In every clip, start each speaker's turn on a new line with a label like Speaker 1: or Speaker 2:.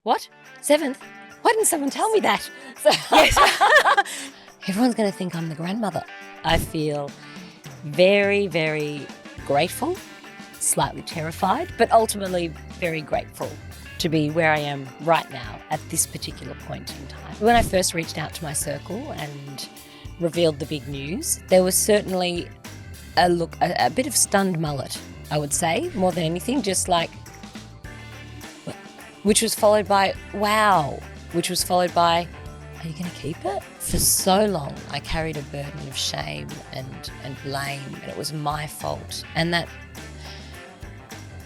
Speaker 1: What? 7th? Why didn't someone tell me that? So,
Speaker 2: Yes.
Speaker 1: everyone's going to think I'm the grandmother. I feel very, very grateful, slightly terrified, but ultimately very grateful to be where I am right now at this particular point in time. When I first reached out to my circle and revealed the big news, there was certainly a bit of stunned mullet, I would say, more than anything, just like, which was followed by, wow, which was followed by, are you going to keep it? For so long, I carried a burden of shame and blame, and it was my fault. And that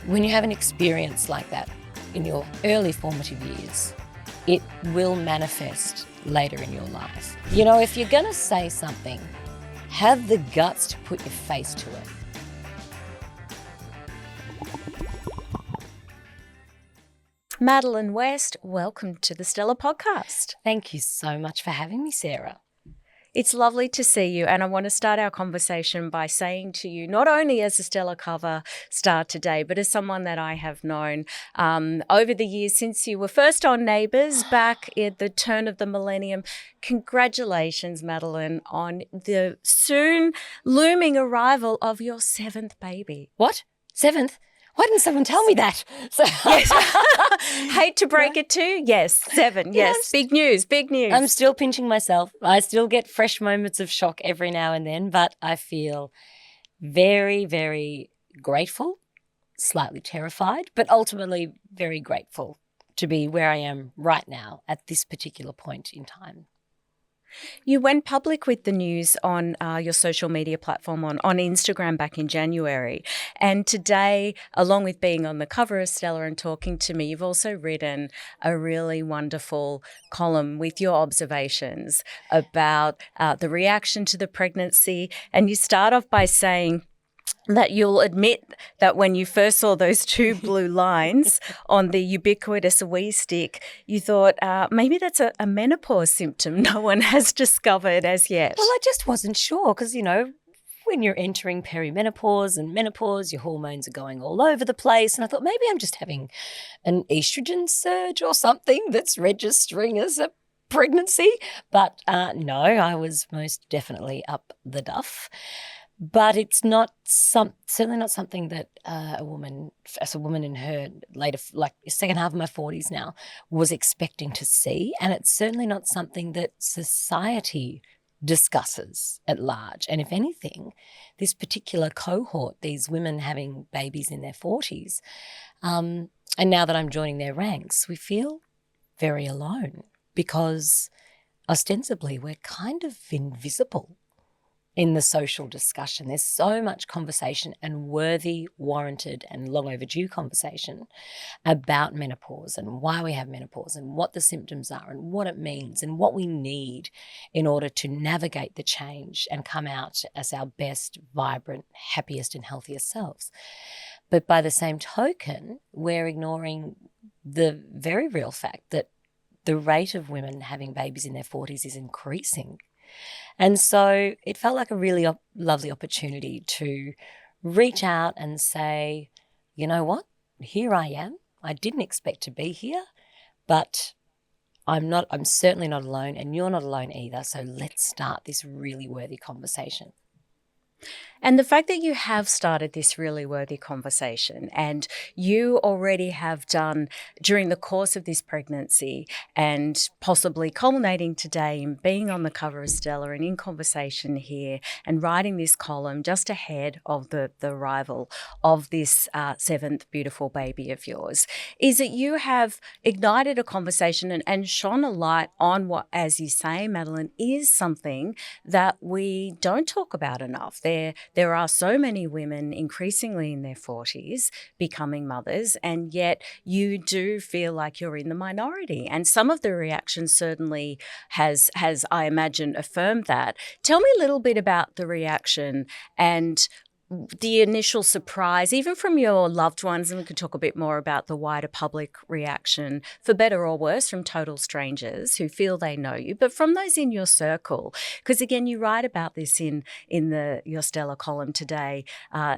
Speaker 1: when you have an experience like that in your early formative years, it will manifest later in your life. You know, if you're going to say something, have the guts to put your face to it.
Speaker 2: Madeleine West, welcome to the Stellar Podcast.
Speaker 1: Thank you so much for having me, Sarah.
Speaker 2: It's lovely to see you, and I want to start our conversation by saying to you, not only as a Stellar cover star today, but as someone that I have known over the years since you were first on Neighbours back at the turn of the millennium. Congratulations, Madeleine, on the soon looming arrival of your 7th baby.
Speaker 1: What? 7th? Why didn't someone tell me that? So,
Speaker 2: Yes. Hate to break it to you. Yes, 7. Yes.
Speaker 1: Yes.
Speaker 2: Big news. Big news.
Speaker 1: I'm still pinching myself. I still get fresh moments of shock every now and then, but I feel very, very grateful, slightly terrified, but ultimately very grateful to be where I am right now at this particular point in time.
Speaker 2: You went public with the news on your social media platform on Instagram back in January. And today, along with being on the cover of Stellar and talking to me, you've also written a really wonderful column with your observations about the reaction to the pregnancy. And you start off by saying that you'll admit that when you first saw those 2 blue lines on the ubiquitous wee stick, you thought maybe that's a menopause symptom no one has discovered as yet.
Speaker 1: Well, I just wasn't sure because, you know, when you're entering perimenopause and menopause, your hormones are going all over the place. And I thought maybe I'm just having an estrogen surge or something that's registering as a pregnancy. But no, I was most definitely up the duff. But it's not certainly not something that a woman in her later, like second half of my 40s now, was expecting to see. And it's certainly not something that society discusses at large. And if anything, this particular cohort, these women having babies in their 40s, and now that I'm joining their ranks, we feel very alone because ostensibly we're kind of invisible in the social discussion. There's so much conversation and worthy, warranted and long overdue conversation about menopause and why we have menopause and what the symptoms are and what it means and what we need in order to navigate the change and come out as our best, vibrant, happiest and healthiest selves. But by the same token, we're ignoring the very real fact that the rate of women having babies in their 40s is increasing. And so it felt like a really lovely opportunity to reach out and say, you know what, here I am. I didn't expect to be here, but I'm certainly not alone and you're not alone either. So let's start this really worthy conversation.
Speaker 2: And the fact that you have started this really worthy conversation and you already have done during the course of this pregnancy and possibly culminating today in being on the cover of Stellar and in conversation here and writing this column just ahead of the arrival of this 7th beautiful baby of yours, is that you have ignited a conversation and shone a light on what, as you say, Madeleine, is something that we don't talk about enough. There are so many women increasingly in their 40s becoming mothers, and yet you do feel like you're in the minority. And some of the reaction certainly has, I imagine, affirmed that. Tell me a little bit about the reaction and the initial surprise, even from your loved ones, and we could talk a bit more about the wider public reaction, for better or worse, from total strangers who feel they know you, but from those in your circle. Because again, you write about this in your Stellar column today.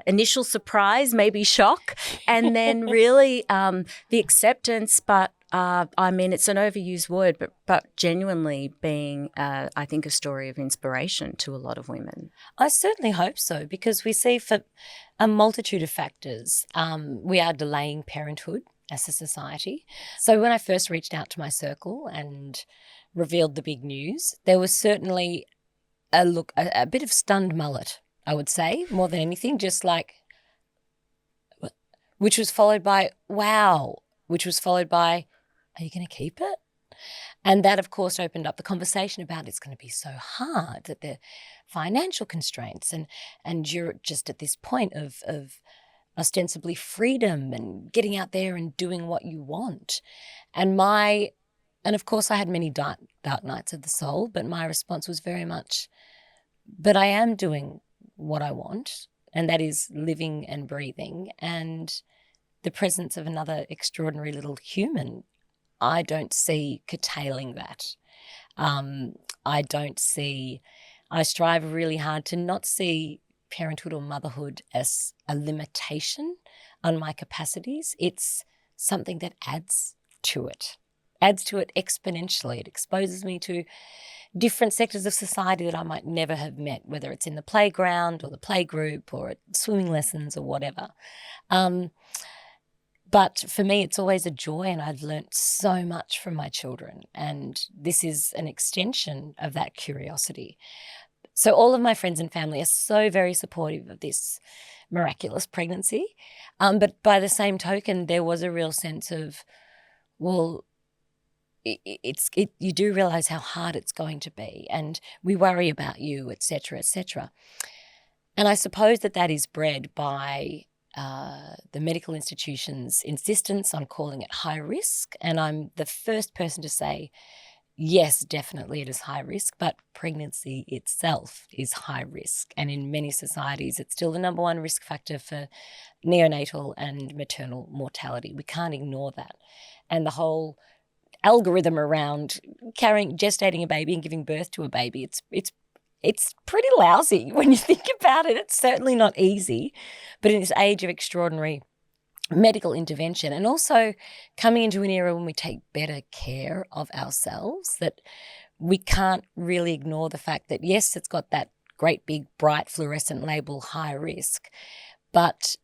Speaker 2: Initial surprise, maybe shock, and then really the acceptance, but I mean, it's an overused word, but genuinely being, I think, a story of inspiration to a lot of women.
Speaker 1: I certainly hope so, because we see for a multitude of factors, we are delaying parenthood as a society. So when I first reached out to my circle and revealed the big news, there was certainly a bit of stunned mullet, I would say, more than anything, just like, which was followed by, wow, which was followed by, are you going to keep it? And that, of course, opened up the conversation about it's going to be so hard, that the financial constraints, and you're just at this point of ostensibly freedom and getting out there and doing what you want. And of course I had many dark nights of the soul, but my response was very much, but I am doing what I want, and that is living and breathing, and the presence of another extraordinary little human. I don't see curtailing that. I strive really hard to not see parenthood or motherhood as a limitation on my capacities. It's something that adds to it exponentially. It exposes me to different sectors of society that I might never have met, whether it's in the playground or the playgroup or at swimming lessons or whatever. But for me, it's always a joy, and I've learnt so much from my children, and this is an extension of that curiosity. So all of my friends and family are so very supportive of this miraculous pregnancy. But by the same token, there was a real sense of, well, you do realise how hard it's going to be, and we worry about you, et cetera, et cetera. And I suppose that is bred by the medical institution's insistence on calling it high risk. And I'm the first person to say, yes, definitely it is high risk, but pregnancy itself is high risk. And in many societies, it's still the number one risk factor for neonatal and maternal mortality. We can't ignore that. And the whole algorithm around gestating a baby and giving birth to a baby, it's pretty lousy when you think about it. It's certainly not easy. But in this age of extraordinary medical intervention, and also coming into an era when we take better care of ourselves, that we can't really ignore the fact that, yes, it's got that great big bright fluorescent label, high risk, but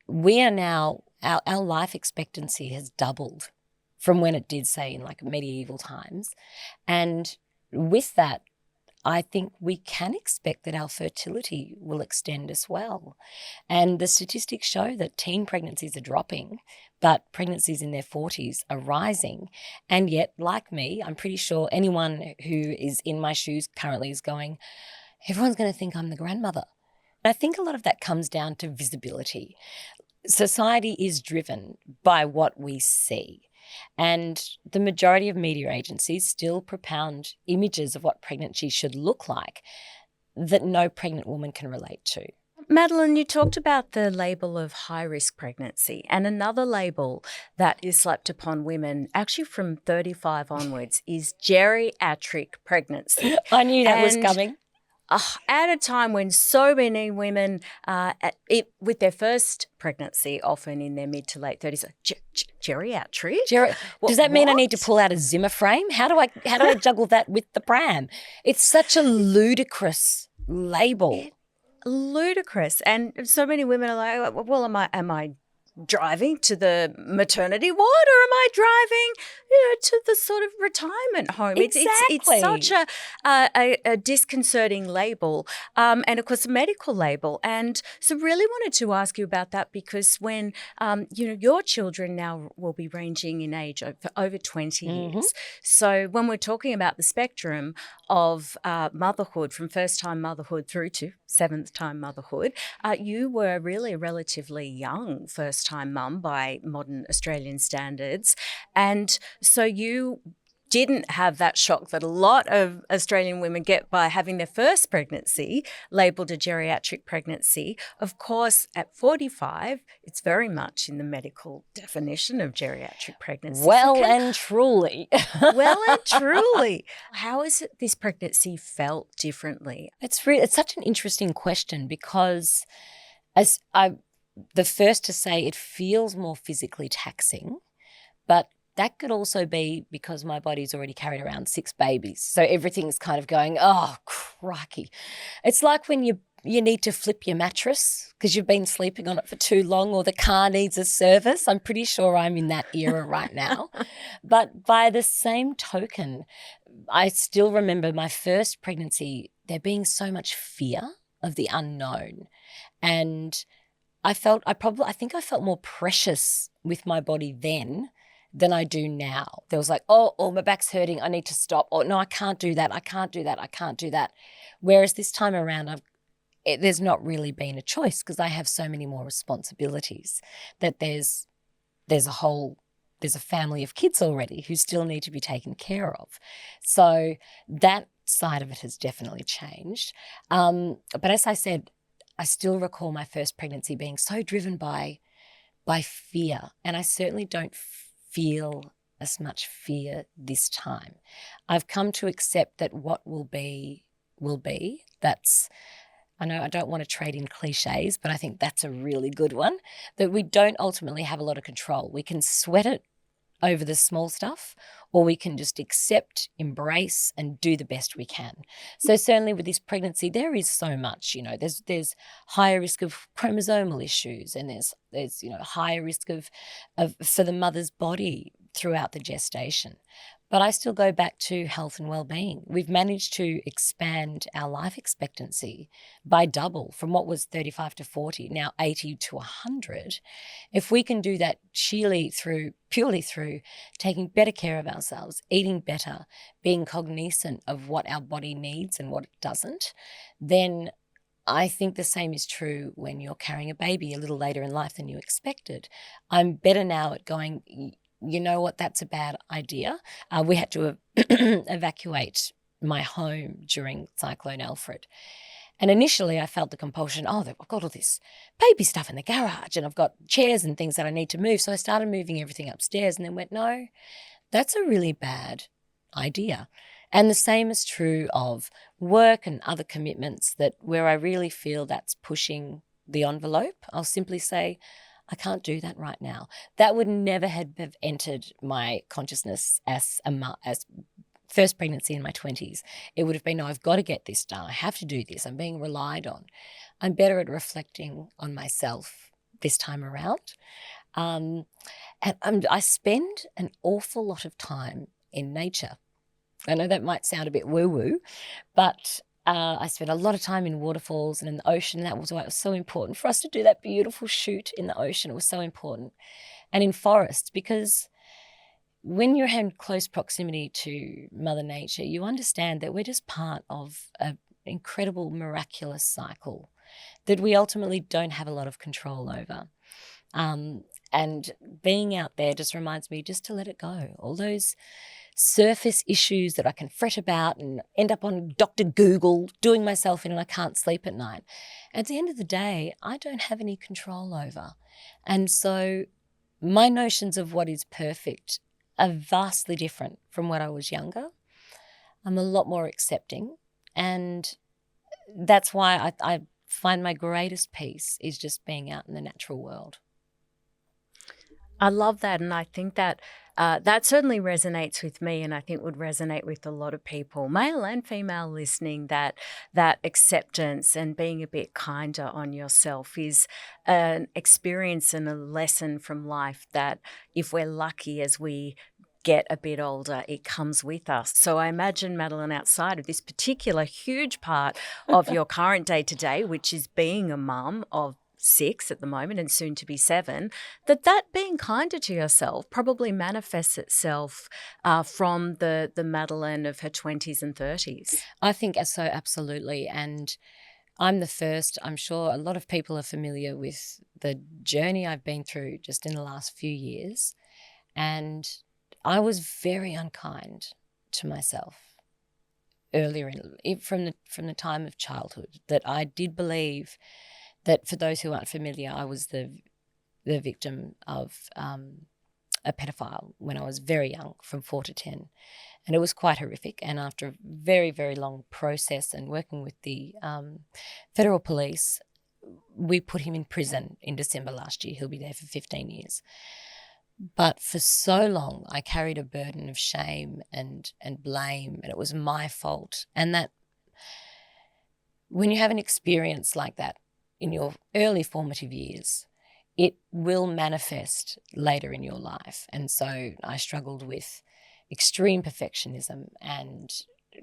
Speaker 1: we are now, our life expectancy has doubled from when it did, say, in like medieval times. And with that, I think we can expect that our fertility will extend as well. And the statistics show that teen pregnancies are dropping, but pregnancies in their 40s are rising. And yet, like me, I'm pretty sure anyone who is in my shoes currently is going, everyone's going to think I'm the grandmother. And I think a lot of that comes down to visibility. Society is driven by what we see. And the majority of media agencies still propound images of what pregnancy should look like that no pregnant woman can relate to.
Speaker 2: Madeleine, you talked about the label of high-risk pregnancy, and another label that is slapped upon women, actually from 35 onwards, is geriatric pregnancy.
Speaker 1: I knew that was coming.
Speaker 2: At a time when so many women, with their first pregnancy, often in their mid to late 30s, geriatric?
Speaker 1: Does that mean I need to pull out a Zimmer frame? How do I juggle that with the pram? It's such a ludicrous label.
Speaker 2: Ludicrous. And so many women are like, well, am I driving to the maternity ward, or am I driving, to the sort of retirement home?
Speaker 1: Exactly.
Speaker 2: It's such a disconcerting label, and of course a medical label. And so really wanted to ask you about that, because when, your children now will be ranging in age for over 20 years. So when we're talking about the spectrum of motherhood, from first-time motherhood through to seventh-time motherhood, you were really a relatively young first-time mum by modern Australian standards. And so you didn't have that shock that a lot of Australian women get by having their first pregnancy labelled a geriatric pregnancy. Of course, at 45, it's very much in the medical definition of geriatric pregnancy.
Speaker 1: And truly.
Speaker 2: Well and truly. How has this pregnancy felt differently?
Speaker 1: It's such an interesting question, because as I'm the first to say, it feels more physically taxing, but that could also be because my body's already carried around 6 babies. So everything's kind of going, oh, crikey. It's like when you need to flip your mattress because you've been sleeping on it for too long, or the car needs a service. I'm pretty sure I'm in that era right now. But by the same token, I still remember my first pregnancy, there being so much fear of the unknown. And I think I felt more precious with my body then than I do now. There was like, oh, my back's hurting, I need to stop. Or no, I can't do that. I can't do that. I can't do that. Whereas this time around, there's not really been a choice because I have so many more responsibilities that there's a family of kids already who still need to be taken care of. So that side of it has definitely changed. But as I said, I still recall my first pregnancy being so driven by fear, and I certainly don't feel as much fear this time. I've come to accept that what will be will be. I know I don't want to trade in cliches, but I think that's a really good one, that we don't ultimately have a lot of control. We can sweat it over the small stuff, or we can just accept, embrace, and do the best we can. So certainly with this pregnancy, there is so much, there's higher risk of chromosomal issues, and there's higher risk of for the mother's body throughout the gestation. But I still go back to health and well-being. We've managed to expand our life expectancy by double, from what was 35 to 40, now 80 to 100. If we can do that purely through taking better care of ourselves, eating better, being cognizant of what our body needs and what it doesn't, then I think the same is true when you're carrying a baby a little later in life than you expected. I'm better now at going, you know what, that's a bad idea. We had to evacuate my home during Cyclone Alfred. And initially I felt the compulsion, I've got all this baby stuff in the garage and I've got chairs and things that I need to move. So I started moving everything upstairs and then went, no, that's a really bad idea. And the same is true of work and other commitments, that where I really feel that's pushing the envelope, I'll simply say, I can't do that right now. That would never have entered my consciousness as first pregnancy in my 20s. It would have been, no, I've got to get this done. I have to do this. I'm being relied on. I'm better at reflecting on myself this time around. And I spend an awful lot of time in nature. I know that might sound a bit woo-woo, but I spent a lot of time in waterfalls and in the ocean. That was why it was so important for us to do that beautiful shoot in the ocean. It was so important. And in forests, because when you're in close proximity to Mother Nature, you understand that we're just part of an incredible, miraculous cycle that we ultimately don't have a lot of control over. And being out there just reminds me just to let it go. All those surface issues that I can fret about and end up on Dr. Google doing myself in, and I can't sleep at night. At the end of the day, I don't have any control over. And so my notions of what is perfect are vastly different from when I was younger. I'm a lot more accepting, and that's why I find my greatest peace is just being out in the natural world.
Speaker 2: I love that, and I think that that certainly resonates with me, and I think would resonate with a lot of people, male and female, listening, that acceptance and being a bit kinder on yourself is an experience and a lesson from life that, if we're lucky as we get a bit older, it comes with us. So I imagine, Madeleine, outside of this particular huge part of your current day-to-day, which is being a mum of 6 at the moment and soon to be 7, that being kinder to yourself probably manifests itself from the Madeleine of her 20s and 30s.
Speaker 1: I think so, absolutely. And I'm the first. I'm sure a lot of people are familiar with the journey I've been through just in the last few years. And I was very unkind to myself earlier from the time of childhood, that I did believe that, for those who aren't familiar, I was the victim of a pedophile when I was very young, from 4 to 10. And it was quite horrific. And after a very, very long process and working with the federal police, we put him in prison in December last year. He'll be there for 15 years. But for so long, I carried a burden of shame and blame, and it was my fault. And that when you have an experience like that in your early formative years, it will manifest later in your life. And so I struggled with extreme perfectionism and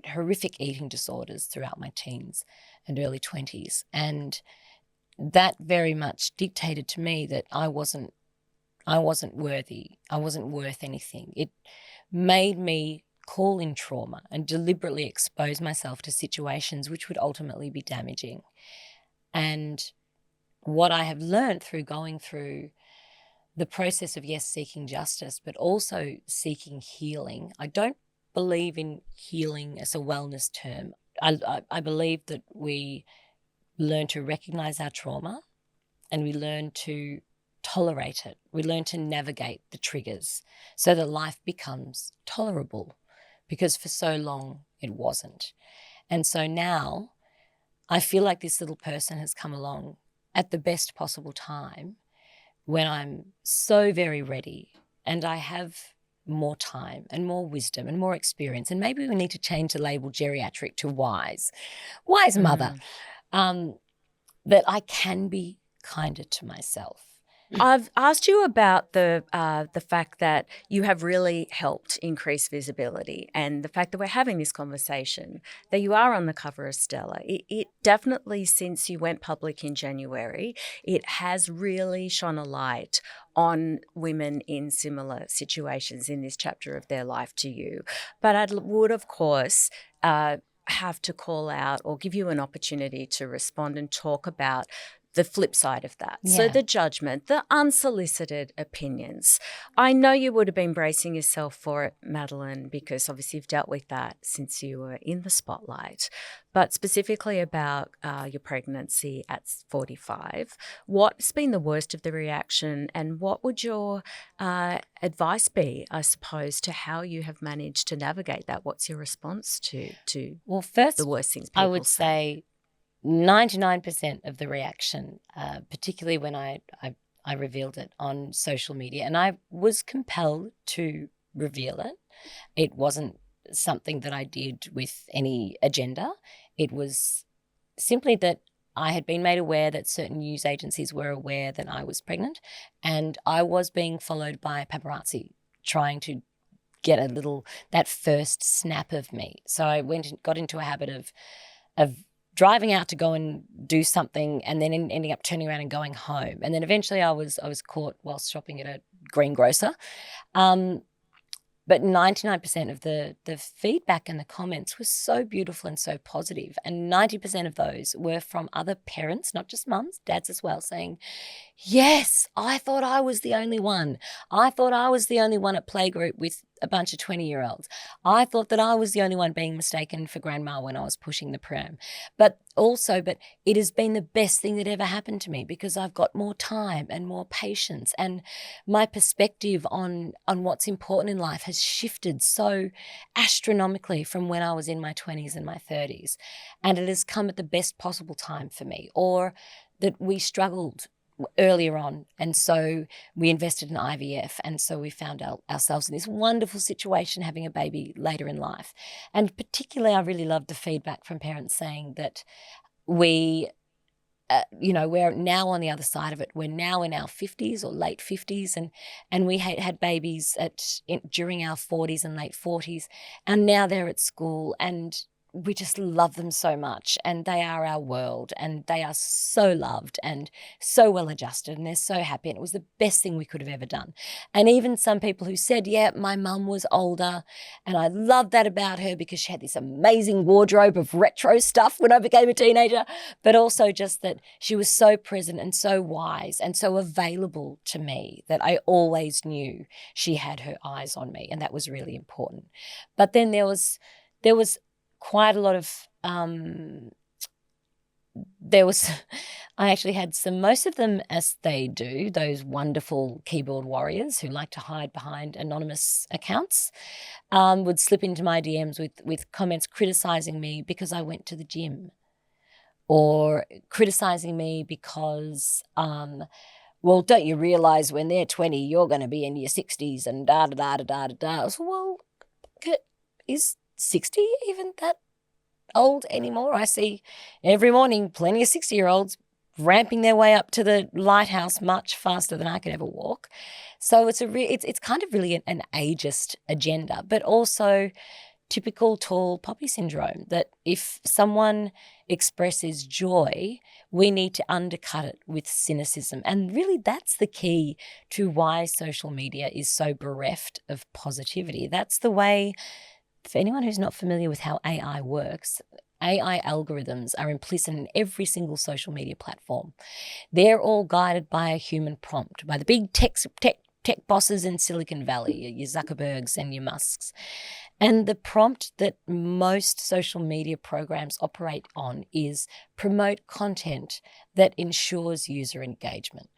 Speaker 1: horrific eating disorders throughout my teens and early 20s. And that very much dictated to me that I wasn't worthy. I wasn't worth anything. It made me call in trauma and deliberately expose myself to situations which would ultimately be damaging. And what I have learned through going through the process of, yes, seeking justice, but also seeking healing. I don't believe in healing as a wellness term. I believe that we learn to recognize our trauma and we learn to tolerate it. We learn to navigate the triggers so that life becomes tolerable, because for so long it wasn't. And so now I feel like this little person has come along at the best possible time when I'm so very ready and I have more time and more wisdom and more experience. And maybe we need to change the label geriatric to wise mother, that I can be kinder to myself.
Speaker 2: I've asked you about the fact that you have really helped increase visibility, and the fact that we're having this conversation, that you are on the cover of Stella. It definitely, since you went public in January, it has really shone a light on women in similar situations in this chapter of their life to you. But I would, of course, have to call out or give you an opportunity to respond and talk about the flip side of that.
Speaker 1: Yeah.
Speaker 2: So the judgment, the unsolicited opinions. I know you would have been bracing yourself for it, Madeleine, because obviously you've dealt with that since you were in the spotlight. But specifically about your pregnancy at 45, what's been the worst of the reaction, and what would your advice be, I suppose, to how you have managed to navigate that? What's your response to
Speaker 1: well, first,
Speaker 2: the worst things people
Speaker 1: I would say 99% of the reaction, particularly when I revealed it on social media, and I was compelled to reveal it. It wasn't something that I did with any agenda. It was simply that I had been made aware that certain news agencies were aware that I was pregnant, and I was being followed by paparazzi trying to get that first snap of me. So I got into a habit of driving out to go and do something, and then ending up turning around and going home. And then eventually I was caught whilst shopping at a greengrocer. But 99% of the feedback and the comments was so beautiful and so positive. And 90% of those were from other parents, not just mums, dads as well, saying, yes, I thought I was the only one. I thought I was the only one at playgroup with a bunch of 20-year-olds. I thought that I was the only one being mistaken for grandma when I was pushing the pram. But it has been the best thing that ever happened to me, because I've got more time and more patience, and my perspective on what's important in life has shifted so astronomically from when I was in my 20s and my 30s. And it has come at the best possible time for me, or that we struggled earlier on, and so we invested in IVF, and so we found ourselves in this wonderful situation having a baby later in life. And particularly I really loved the feedback from parents saying that we're now on the other side of it. We're now in our 50s or late 50s, and we had babies during our 40s and late 40s, and now they're at school, and we just love them so much, and they are our world, and they are so loved and so well adjusted, and they're so happy, and it was the best thing we could have ever done. And even some people who said, yeah, my mum was older, and I loved that about her because she had this amazing wardrobe of retro stuff when I became a teenager, but also just that she was so present and so wise and so available to me that I always knew she had her eyes on me, and that was really important. But then there was quite a lot of I actually had most of them, as they do, those wonderful keyboard warriors who like to hide behind anonymous accounts, would slip into my DMs with comments criticizing me because I went to the gym, or criticizing me because well, don't you realise when they're 20, you're going to be in your 60s and da da da da da da da. I was, well, is 60 even that old anymore? I see every morning plenty of 60-year-olds ramping their way up to the lighthouse much faster than I could ever walk. So it's kind of really an ageist agenda, but also typical tall poppy syndrome, that if someone expresses joy, we need to undercut it with cynicism. And really that's the key to why social media is so bereft of positivity. That's the way, for anyone who's not familiar with how AI works, AI algorithms are implicit in every single social media platform. They're all guided by a human prompt, by the big tech bosses in Silicon Valley, your Zuckerbergs and your Musks. And the prompt that most social media programs operate on is promote content that ensures user engagement.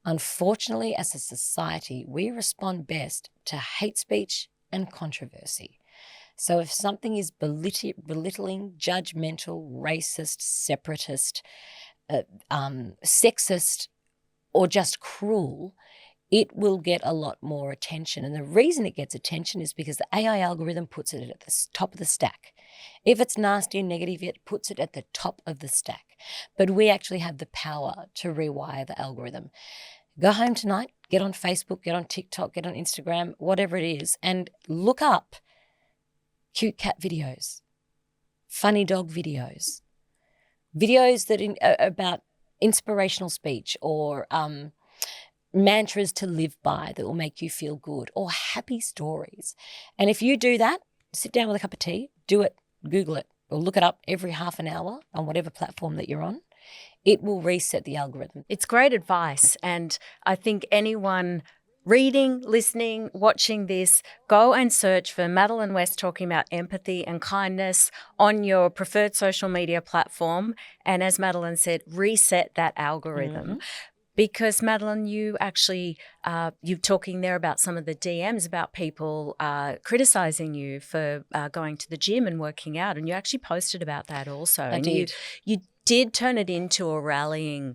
Speaker 1: Unfortunately, as a society, we respond best to hate speech and controversy. So if something is belittling, judgmental, racist, separatist, sexist, or just cruel, it will get a lot more attention. And the reason it gets attention is because the AI algorithm puts it at the top of the stack. If it's nasty and negative, it puts it at the top of the stack. But we actually have the power to rewire the algorithm. Go home tonight, get on Facebook, get on TikTok, get on Instagram, whatever it is, and look up cute cat videos, funny dog videos, videos that about inspirational speech or mantras to live by that will make you feel good, or happy stories. And if you do that, sit down with a cup of tea, do it, Google it, or look it up every half an hour on whatever platform that you're on, it will reset the algorithm.
Speaker 2: It's great advice. And I think anyone reading, listening, watching this, go and search for Madeleine West talking about empathy and kindness on your preferred social media platform. And as Madeleine said, reset that algorithm.
Speaker 1: Mm-hmm.
Speaker 2: Because, Madeleine, you actually, you're talking there about some of the DMs about people criticising you for going to the gym and working out, and you actually posted about that also.
Speaker 1: I did.
Speaker 2: You did turn it into a rallying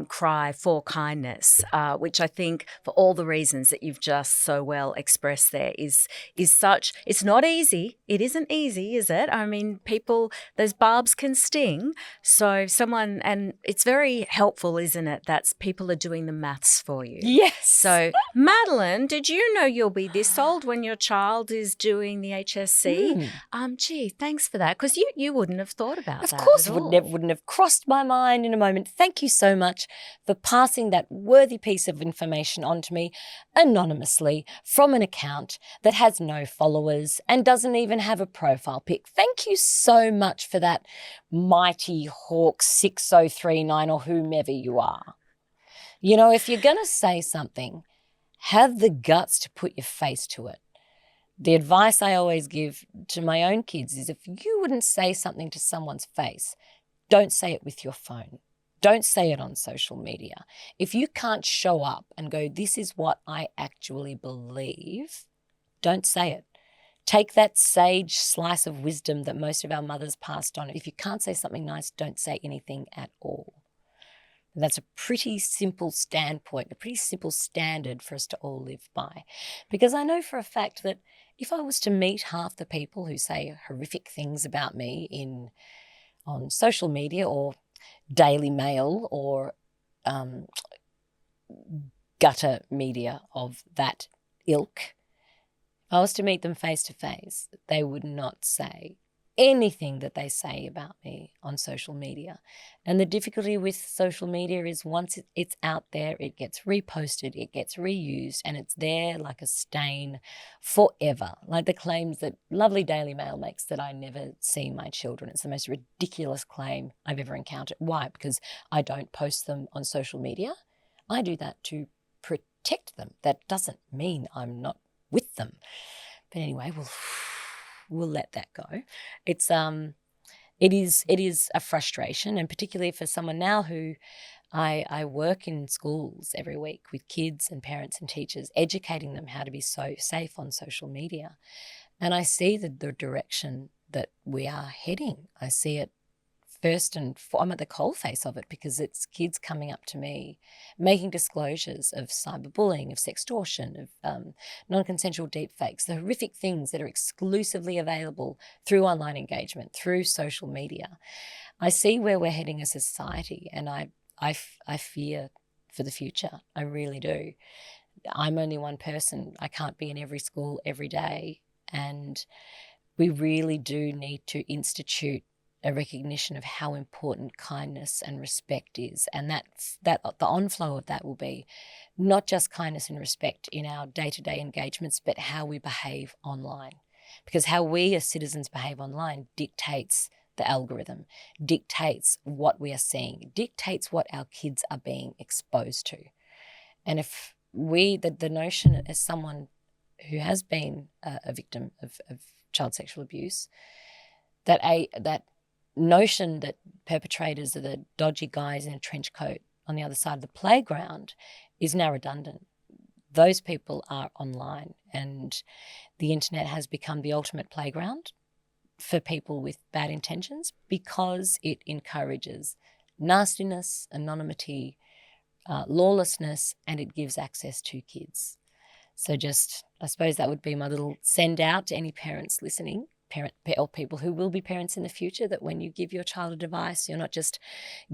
Speaker 2: cry for kindness, which I think, for all the reasons that you've just so well expressed there, is such. It's not easy. It isn't easy, is it? I mean, people, those barbs can sting. So and it's very helpful, isn't it, that people are doing the maths for you.
Speaker 1: Yes.
Speaker 2: So, Madeleine, did you know you'll be this old when your child is doing the HSC? Gee, thanks for that, because you wouldn't have thought about that.
Speaker 1: Of course,
Speaker 2: at
Speaker 1: it
Speaker 2: all.
Speaker 1: wouldn't have crossed my mind in a moment. Thank you so much for passing that worthy piece of information on to me anonymously from an account that has no followers and doesn't even have a profile pic. Thank you so much for that, Mighty Hawk 6039 or whomever you are. You know, if you're going to say something, have the guts to put your face to it. The advice I always give to my own kids is, if you wouldn't say something to someone's face, don't say it with your phone. Don't say it on social media. If you can't show up and go, this is what I actually believe, don't say it. Take that sage slice of wisdom that most of our mothers passed on. If you can't say something nice, don't say anything at all. And that's a pretty simple standpoint, a pretty simple standard for us to all live by. Because I know for a fact that if I was to meet half the people who say horrific things about me on social media or Daily Mail or gutter media of that ilk, if I was to meet them face to face, they would not say anything that they say about me on social media. And the difficulty with social media is once it's out there, it gets reposted, it gets reused, and it's there like a stain forever. Like the claims that lovely Daily Mail makes that I never see my children. It's the most ridiculous claim I've ever encountered. Why? Because I don't post them on social media. I do that to protect them. That doesn't mean I'm not with them. But anyway, we'll let that go. It is a frustration, and particularly for someone now who I work in schools every week with kids and parents and teachers, educating them how to be so safe on social media. And I see the direction that we are heading. I see it I'm at the coalface of it, because it's kids coming up to me, making disclosures of cyberbullying, of sextortion, of non-consensual deepfakes, the horrific things that are exclusively available through online engagement, through social media. I see where we're heading as a society, and I fear for the future. I really do. I'm only one person. I can't be in every school every day. And we really do need to institute a recognition of how important kindness and respect is. And that the onflow of that will be not just kindness and respect in our day-to-day engagements, but how we behave online. Because how we as citizens behave online dictates the algorithm, dictates what we are seeing, dictates what our kids are being exposed to. And if the notion, as someone who has been a victim of child sexual abuse, that notion that perpetrators are the dodgy guys in a trench coat on the other side of the playground is now redundant. Those people are online, and the internet has become the ultimate playground for people with bad intentions, because it encourages nastiness, anonymity, lawlessness, and it gives access to kids. So I suppose that would be my little send out to any parents listening, or people who will be parents in the future, that when you give your child a device, you're not just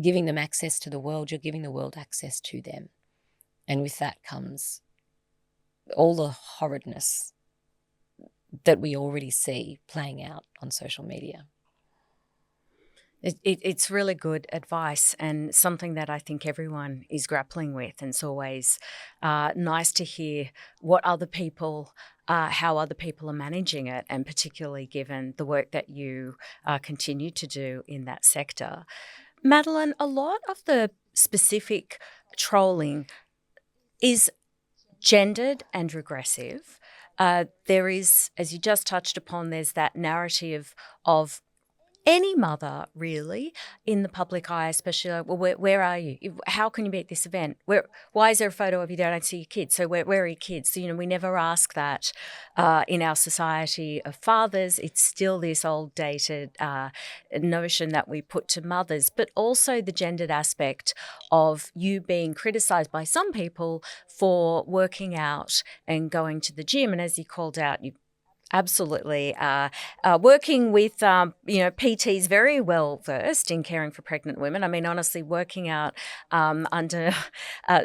Speaker 1: giving them access to the world, you're giving the world access to them. And with that comes all the horridness that we already see playing out on social media.
Speaker 2: It's really good advice, and something that I think everyone is grappling with. And it's always nice to hear what other people, how other people are managing it, and particularly given the work that you continue to do in that sector. Madeleine, a lot of the specific trolling is gendered and regressive. There is, as you just touched upon, there's that narrative of any mother really in the public eye, especially like, well, where are you? How can you be at this event? Why is there a photo of you there? I don't see your kids. So where are your kids? So, we never ask that in our society of fathers. It's still this old dated notion that we put to mothers, but also the gendered aspect of you being criticised by some people for working out and going to the gym. And as you called out, you absolutely. Working with, PTs very well versed in caring for pregnant women. I mean, honestly, working out under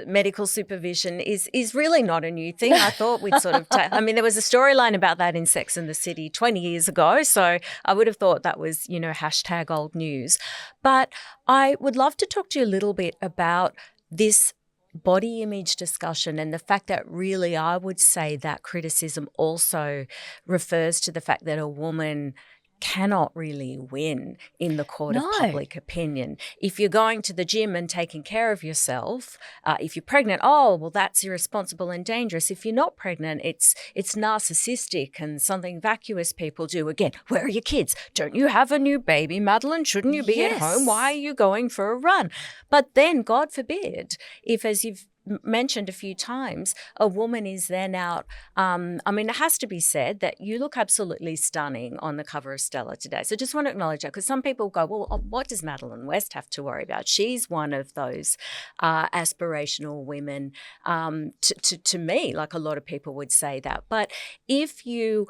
Speaker 2: medical supervision is really not a new thing. I thought we'd sort of, there was a storyline about that in Sex and the City 20 years ago. So I would have thought that was, hashtag old news. But I would love to talk to you a little bit about this body image discussion, and the fact that really I would say that criticism also refers to the fact that a woman cannot really win in the court of public opinion. If you're going to the gym and taking care of yourself, if you're pregnant, oh, well, that's irresponsible and dangerous. If you're not pregnant, it's narcissistic and something vacuous people do. Again, where are your kids? Don't you have a new baby, Madeleine? Shouldn't you be at home? Why are you going for a run? But then, God forbid, if, as you've mentioned a few times, a woman is then out. It has to be said that you look absolutely stunning on the cover of Stella today. So just want to acknowledge that, because some people go, well, what does Madeleine West have to worry about? She's one of those aspirational women. To me, like a lot of people would say that. But if you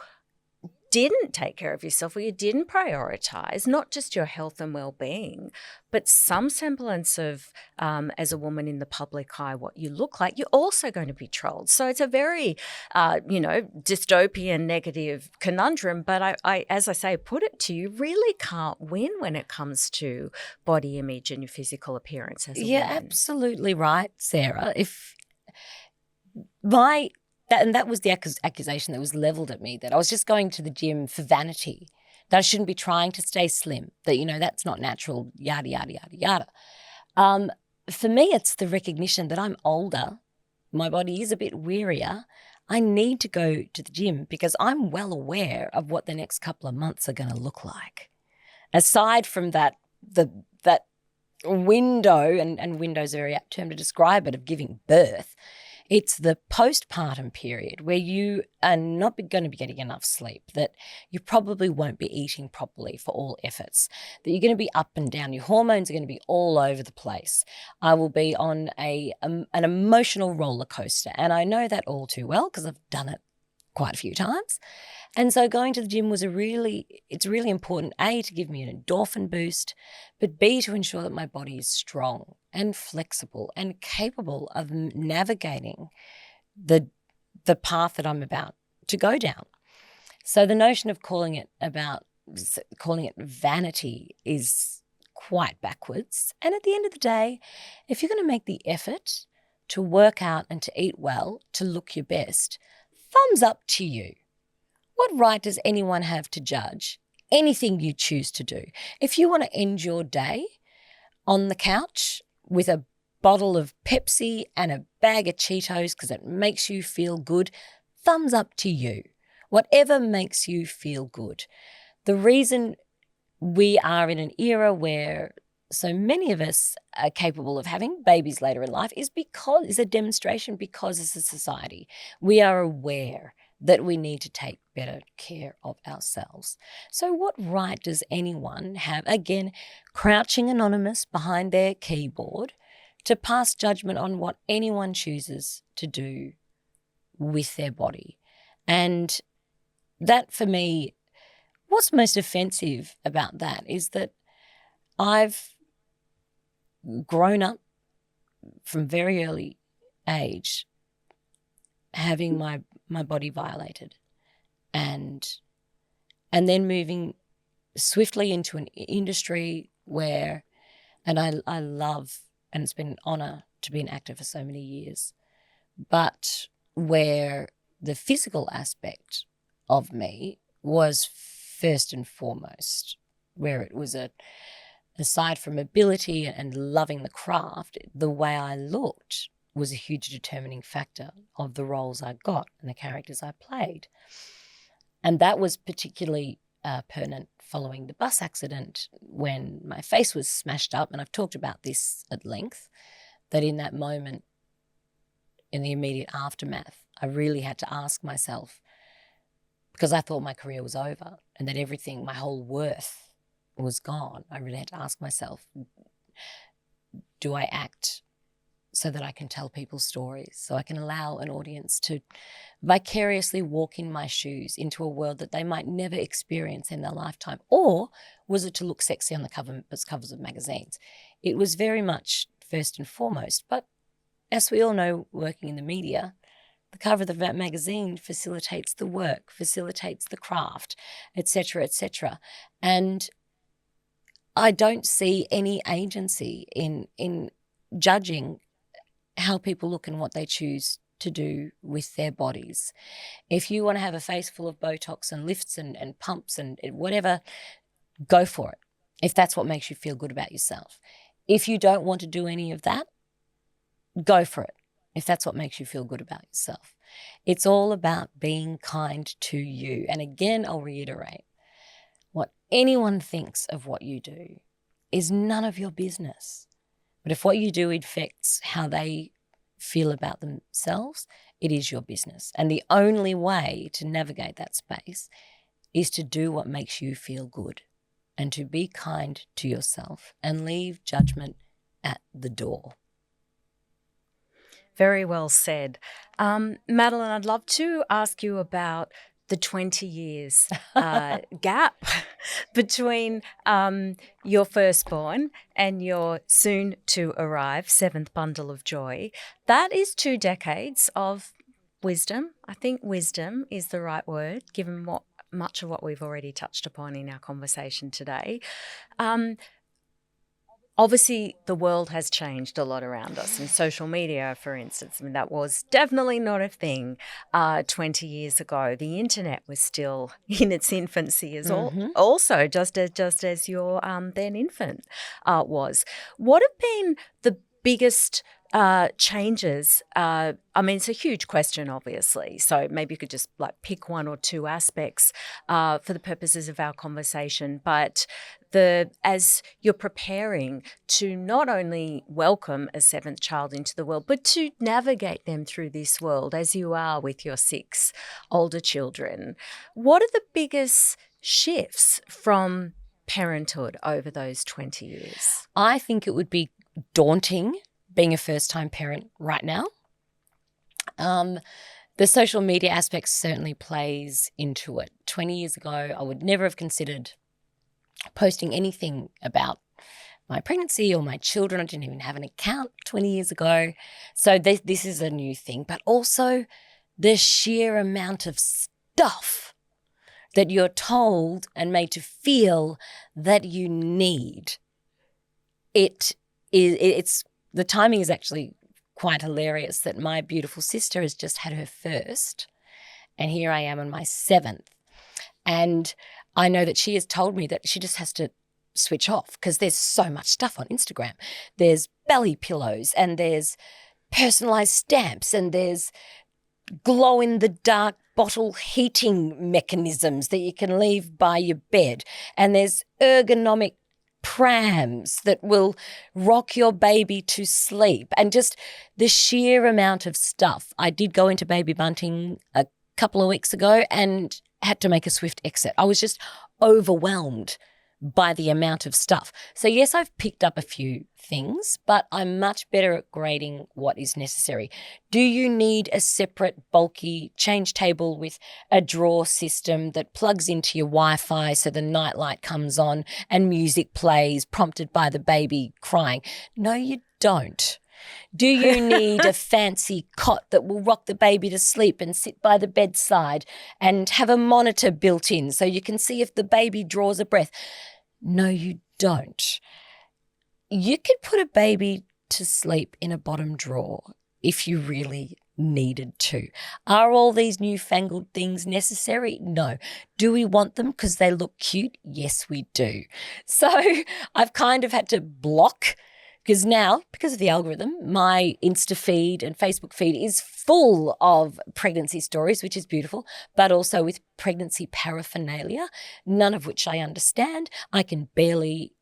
Speaker 2: didn't take care of yourself, or you didn't prioritize not just your health and well-being, but some semblance of, as a woman in the public eye, what you look like, you're also going to be trolled. So it's a very, dystopian, negative conundrum. But I, as I say, put it to you, really can't win when it comes to body image and your physical appearance as a woman.
Speaker 1: Yeah, absolutely right, Sarah. That was the accusation that was levelled at me, that I was just going to the gym for vanity, that I shouldn't be trying to stay slim, that, that's not natural, yada, yada, yada, yada. For me, it's the recognition that I'm older, my body is a bit wearier, I need to go to the gym because I'm well aware of what the next couple of months are going to look like. Aside from that window, and window's a very apt term to describe it, of giving birth, It's the postpartum period where you are not going to be getting enough sleep, that you probably won't be eating properly for all efforts, that you're going to be up and down. Your hormones are going to be all over the place. I will be on an emotional roller coaster, and I know that all too well because I've done it quite a few times. And so going to the gym was it's really important, A, to give me an endorphin boost, but B, to ensure that my body is strong and flexible and capable of navigating the path that I'm about to go down. So the notion of calling it vanity is quite backwards. And at the end of the day, if you're going to make the effort to work out and to eat well, to look your best, thumbs up to you. What right does anyone have to judge anything you choose to do? If you want to end your day on the couch with a bottle of Pepsi and a bag of Cheetos because it makes you feel good, thumbs up to you. Whatever makes you feel good. The reason we are in an era where so many of us are capable of having babies later in life is a demonstration because as a society, we are aware that we need to take better care of ourselves. So what right does anyone have, again, crouching anonymous behind their keyboard, to pass judgment on what anyone chooses to do with their body? And that, for me, what's most offensive about that is that I've grown up from very early age having my body violated and then moving swiftly into an industry where, and I love, and it's been an honour to be an actor for so many years, but where the physical aspect of me was first and foremost, where it was aside from ability and loving the craft, the way I looked was a huge determining factor of the roles I got and the characters I played. And that was particularly pertinent following the bus accident when my face was smashed up. And I've talked about this at length, that in that moment, in the immediate aftermath, I really had to ask myself, because I thought my career was over and that everything, my whole worth was gone. I really had to ask myself, do I act so that I can tell people's stories, so I can allow an audience to vicariously walk in my shoes into a world that they might never experience in their lifetime? Or was it to look sexy on the covers of magazines? It was very much first and foremost. But as we all know, working in the media, the cover of the magazine facilitates the work, facilitates the craft, etc., etc. And I don't see any agency in judging how people look and what they choose to do with their bodies. If you want to have a face full of Botox and lifts and pumps and whatever, go for it, if that's what makes you feel good about yourself. If you don't want to do any of that, go for it, if that's what makes you feel good about yourself. It's all about being kind to you. And again, I'll reiterate, what anyone thinks of what you do is none of your business. But if what you do affects how they feel about themselves, it is your business. And the only way to navigate that space is to do what makes you feel good and to be kind to yourself and leave judgment at the door.
Speaker 2: Very well said. Madeleine, I'd love to ask you about the 20 years gap between your firstborn and your soon-to-arrive seventh bundle of joy. That is 2 decades of wisdom. I think wisdom is the right word, given much of what we've already touched upon in our conversation today. Obviously, the world has changed a lot around us. And social media, for instance, I mean, that was definitely not a thing 20 years ago. The internet was still in its infancy also, just as your then infant was. What have been the biggest changes, it's a huge question, obviously. So maybe you could just like pick one or two aspects for the purposes of our conversation. But as you're preparing to not only welcome a seventh child into the world, but to navigate them through this world as you are with your 6 older children, what are the biggest shifts from parenthood over those 20 years?
Speaker 1: I think it would be daunting being a first-time parent right now. The social media aspect certainly plays into it. 20 years ago, I would never have considered posting anything about my pregnancy or my children. I didn't even have an account 20 years ago. So this is a new thing, but also the sheer amount of stuff that you're told and made to feel that you need. It's the timing is actually quite hilarious that my beautiful sister has just had her first, and here I am on my 7th. And I know that she has told me that she just has to switch off because there's so much stuff on Instagram. There's belly pillows and there's personalized stamps and there's glow-in-the-dark bottle heating mechanisms that you can leave by your bed. And there's ergonomic prams that will rock your baby to sleep, and just the sheer amount of stuff. I did go into baby bunting a couple of weeks ago and had to make a swift exit. I was just overwhelmed by the amount of stuff. So yes, I've picked up a few things, but I'm much better at grading what is necessary. Do you need a separate bulky change table with a drawer system that plugs into your Wi-Fi so the nightlight comes on and music plays prompted by the baby crying? No, you don't. Do you need a fancy cot that will rock the baby to sleep and sit by the bedside and have a monitor built in so you can see if the baby draws a breath? No, you don't. You could put a baby to sleep in a bottom drawer if you really needed to. Are all these newfangled things necessary? No. Do we want them because they look cute? Yes, we do. So I've kind of had to block, because now, because of the algorithm, my Insta feed and Facebook feed is full of pregnancy stories, which is beautiful, but also with pregnancy paraphernalia, none of which I understand. I can barely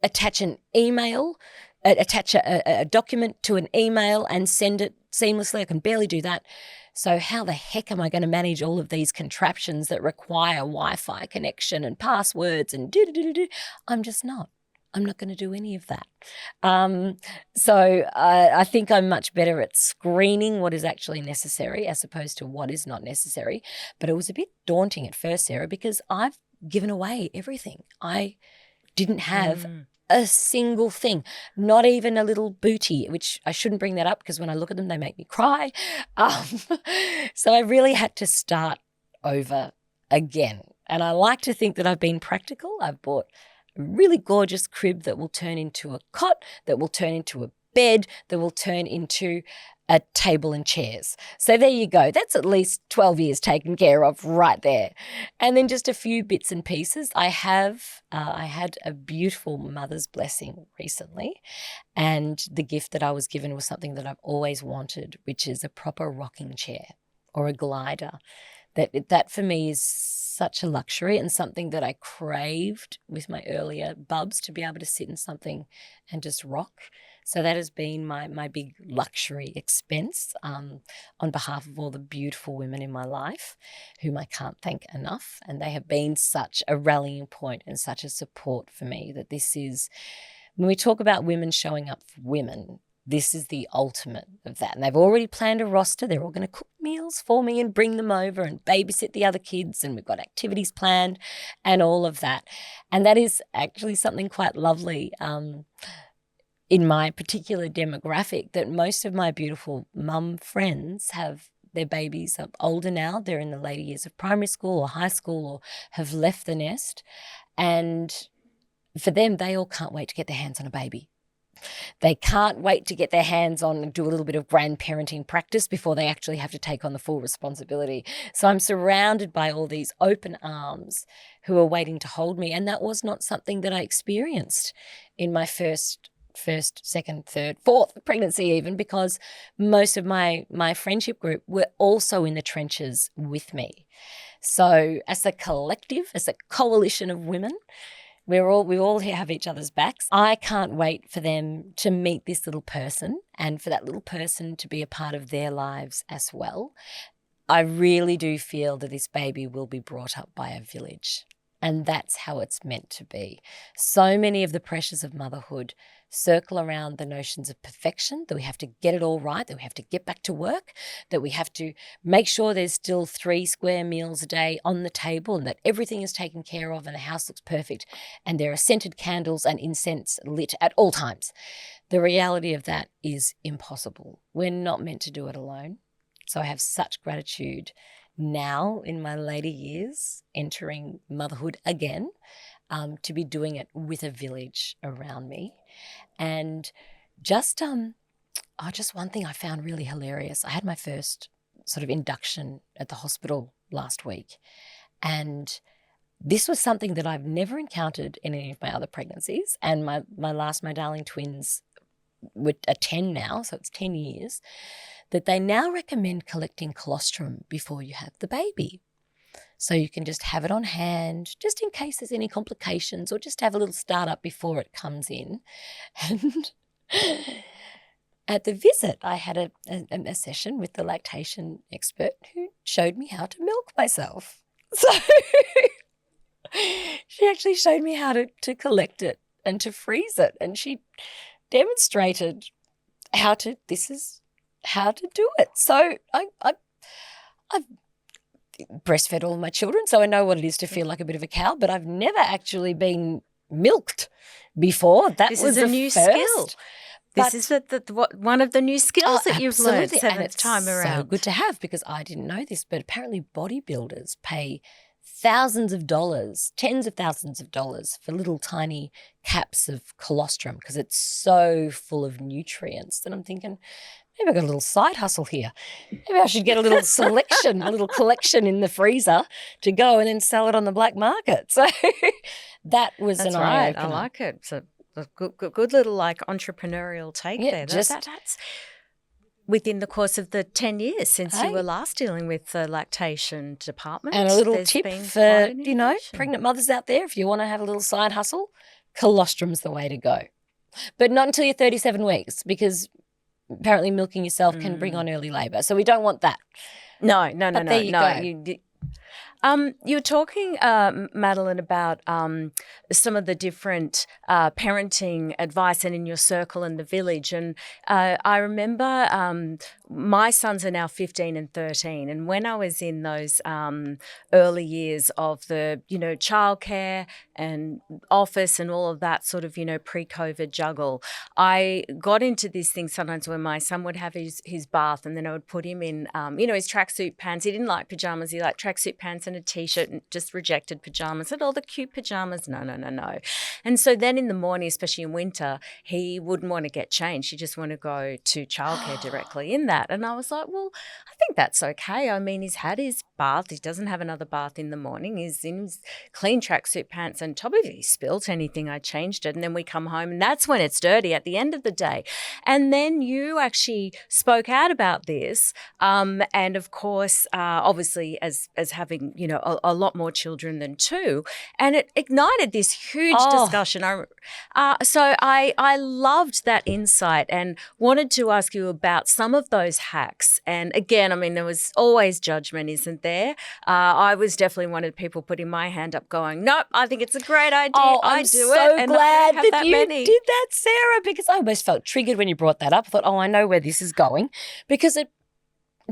Speaker 1: attach an email, attach a document to an email and send it seamlessly. I can barely do that. So how the heck am I going to manage all of these contraptions that require Wi-Fi connection and passwords and do? I'm just not. I'm not going to do any of that. So I think I'm much better at screening what is actually necessary as opposed to what is not necessary. But it was a bit daunting at first, Sarah, because I've given away everything. I didn't have a single thing, not even a little booty, which I shouldn't bring that up because when I look at them, they make me cry. So I really had to start over again. And I like to think that I've been practical. I've bought a really gorgeous crib that will turn into a cot, that will turn into a bed, that will turn into a table and chairs. So there you go. That's at least 12 years taken care of right there. And then just a few bits and pieces. I had a beautiful mother's blessing recently, and the gift that I was given was something that I've always wanted, which is a proper rocking chair or a glider. That for me is such a luxury and something that I craved with my earlier bubs, to be able to sit in something and just rock. So that has been my big luxury expense on behalf of all the beautiful women in my life whom I can't thank enough. And they have been such a rallying point and such a support for me that this is, when we talk about women showing up for women, this is the ultimate of that. And they've already planned a roster. They're all going to cook meals for me and bring them over and babysit the other kids. And we've got activities planned and all of that. And that is actually something quite lovely in my particular demographic, that most of my beautiful mum friends have their babies are older now. They're in the later years of primary school or high school or have left the nest. And for them, they all can't wait to get their hands on a baby. They can't wait to get their hands on and do a little bit of grandparenting practice before they actually have to take on the full responsibility. So I'm surrounded by all these open arms who are waiting to hold me. And that was not something that I experienced in my first first, second, third, fourth pregnancy even, because most of my friendship group were also in the trenches with me. So as a collective, as a coalition of women, we all have each other's backs. I can't wait for them to meet this little person and for that little person to be a part of their lives as well. I really do feel that this baby will be brought up by a village, and that's how it's meant to be. So many of the pressures of motherhood circle around the notions of perfection, that we have to get it all right, that we have to get back to work, that we have to make sure there's still 3 square meals a day on the table and that everything is taken care of and the house looks perfect and there are scented candles and incense lit at all times. The reality of that is impossible. We're not meant to do it alone. So I have such gratitude now in my later years, entering motherhood again, to be doing it with a village around me. And just one thing I found really hilarious. I had my first sort of induction at the hospital last week, and this was something that I've never encountered in any of my other pregnancies. And my darling twins are 10 now, so it's 10 years, that they now recommend collecting colostrum before you have the baby. So you can just have it on hand, just in case there's any complications, or just have a little startup before it comes in. And at the visit, I had a session with the lactation expert who showed me how to milk myself. So she actually showed me how to collect it and to freeze it. And she demonstrated this is how to do it. So I've breastfed all my children, so I know what it is to feel like a bit of a cow, but I've never actually been milked before. This was a new skill.
Speaker 2: This is one of the new skills that you've learned seventh time around.
Speaker 1: So good to have, because I didn't know this, but apparently bodybuilders pay thousands of dollars, tens of thousands of dollars for little tiny caps of colostrum because it's so full of nutrients. And I'm thinking, maybe I've got a little side hustle here. Maybe I should get a little selection, a little collection in the freezer to go and then sell it on the black market. So that was
Speaker 2: That's
Speaker 1: an
Speaker 2: right.
Speaker 1: eye-opener.
Speaker 2: I like it. So a good little entrepreneurial take there. That's within the course of the 10 years since you were last dealing with the lactation department.
Speaker 1: And a little tip for, pregnant mothers out there, if you want to have a little side hustle, colostrum's the way to go. But not until you're 37 weeks, because apparently milking yourself can bring on early labour. So we don't want that.
Speaker 2: No.
Speaker 1: There you go.
Speaker 2: You were talking, Madeleine, about some of the different parenting advice and in your circle and the village. And I remember my sons are now 15 and 13. And when I was in those early years of the, childcare and office and all of that sort of, pre-COVID juggle, I got into this thing sometimes when my son would have his bath, and then I would put him in, his tracksuit pants. He didn't like pajamas. He liked tracksuit pants and a T-shirt, and just rejected pajamas. Said, all the cute pajamas. No. And so then in the morning, especially in winter, he wouldn't want to get changed. He just want to go to childcare directly in that. And I was like, well, I think that's okay. I mean, he's had his bath. He doesn't have another bath in the morning. He's in his clean tracksuit pants on top of it. He spilt anything, I changed it. And then we come home and that's when it's dirty at the end of the day. And then you actually spoke out about this. And of course, obviously as having, a lot more children than 2. And it ignited this huge discussion. So I loved that insight and wanted to ask you about some of those hacks. And again, I mean, there was always judgment, isn't there? I was definitely one of the people putting my hand up going, nope, I think it's a great idea.
Speaker 1: I'm so glad that you did that, Sarah, because I almost felt triggered when you brought that up. I thought, I know where this is going, because it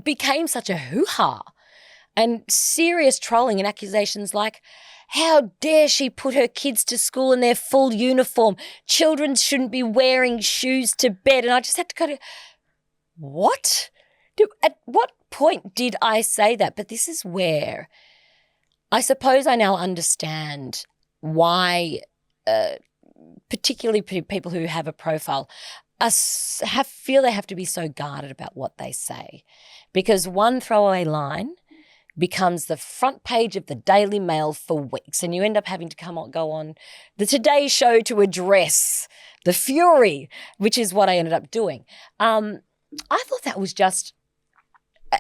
Speaker 1: became such a hoo-ha and serious trolling and accusations like, how dare she put her kids to school in their full uniform? Children shouldn't be wearing shoes to bed. And I just had to go, what? At what point did I say that? But this is where I suppose I now understand why particularly people who have a profile feel they have to be so guarded about what they say. Because one throwaway line becomes the front page of the Daily Mail for weeks, and you end up having to go on the Today Show to address the fury, which is what I ended up doing. I thought that was just,